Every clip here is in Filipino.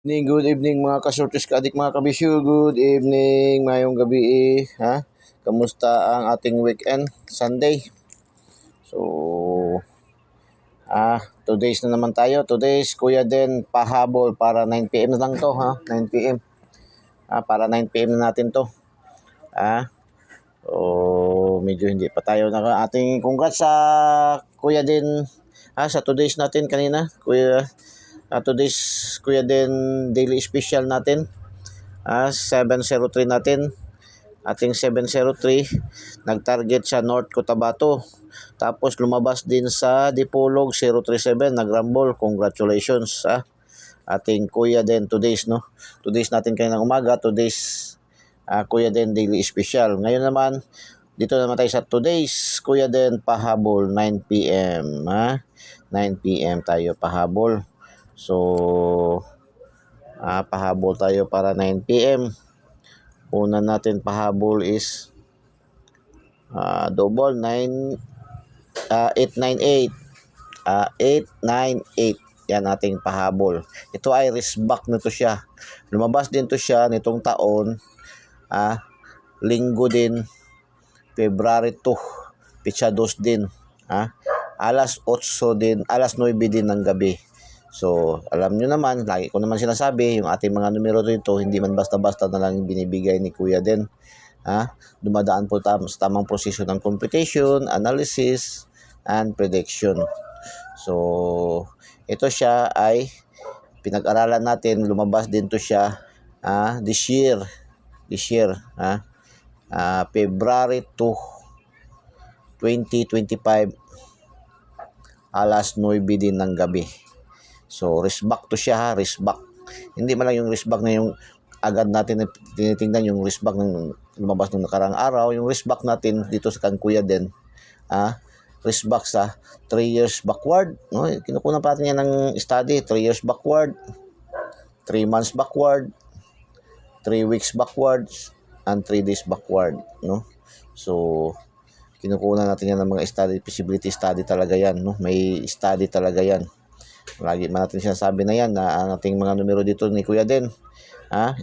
Good evening mga kasortis kaadik mga kabisyo. Good evening, mayong gabi ha. Kamusta ang ating weekend, Sunday? So, 2 days na naman tayo. 2 days, Kuya Den, pahabol para 9 PM na lang to ha. 9 PM. Para 9 PM na natin to. So, medyo hindi pa tayo ating congrats sa Kuya Den sa 2 days natin kanina. Today's Kuya Den daily special natin. 703 natin. Ating 703 nag-target sa North Cotabato. Tapos lumabas din sa Dipolog 037 nag-rumble. Congratulations ating Kuya Den 2 days 2 days natin kaninang umaga, 2 days Kuya Den daily special. Ngayon naman dito naman tayo sa 2 days Kuya Den pahabol 9 PM 9 PM tayo pahabol. So, pahabol tayo para 9 PM. Una natin pahabol is double 898. 898. Yan ating pahabol. Ito ay risk back nito siya. Lumabas din to siya nitong taon. Linggo din. February 2. Pitsa 2 din. Alas 8 din. Alas 9 din ng gabi. So, alam nyo naman, lagi ko naman sinasabi, yung ating mga numero dito, hindi man basta-basta na lang binibigay ni Kuya Den. Dumadaan po sa tamang proseso ng computation, analysis, and prediction. So, ito siya ay pinag-aralan natin, lumabas din to siya this year, February 2, 2025, alas 9 din ng gabi. So, risk back to siya risk back. Hindi man lang yung risk back na yung agad natin tinitingnan yung risk back ng lumabas ng nakarang araw. Yung risk back natin dito sa Kuya Den, risk back sa 3 years backward. No? Kinukunan pa natin yan ng study, 3 years backward, 3 months backward, 3 weeks backward, and 3 days backward. No? So, kinukunan natin yan ng mga study, feasibility study talaga yan. No? May study talaga yan. Lagi man natin sinasabi na yan na ang ating mga numero dito ni Kuya Den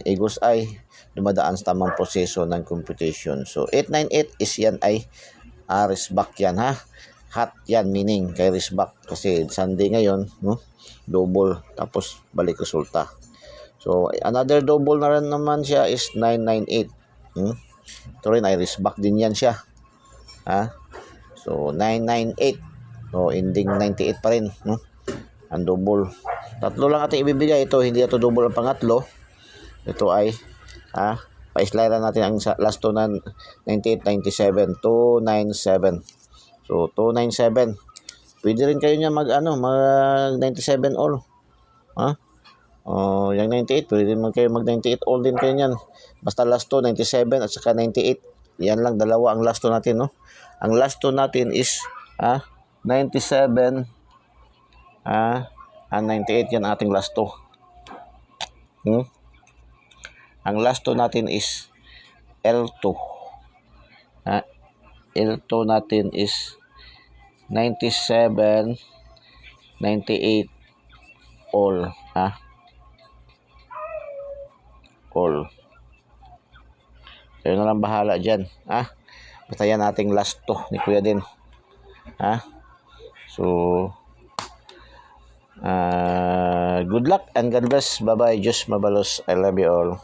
Egos ay dumadaan sa tamang proseso ng computation. So 898 is yan ay risk back yan hot yan, meaning kay risk back kasi Sunday ngayon, no? Double tapos balik resulta. So another double na rin naman siya is 998. Ito rin ay risk back din yan siya. So 998. So ending 98 pa rin, no? Ang double. Tatlo lang ating ibibigay. Ito, hindi ito double ang pangatlo. Ito ay, pa-slide natin ang last 2 na 98, 97. 297. So, 297. Pwede rin kayo niya mag 97 all. Yung 98, pwede rin kayo mag 98 all din kayo niyan. Basta last 2, 97 at saka 98. Yan lang, dalawa ang last 2 natin, no? Ang last 2 natin is, 97, 98 yan ating last 2. Ang last 2 natin is L2. L2 natin is 97, 98 all. All. Kayo na lang bahala dyan. Basta yan ating last 2 ni Kuya Den. So, good luck and God bless. Bye-bye. Diyos mabalos. I love you all.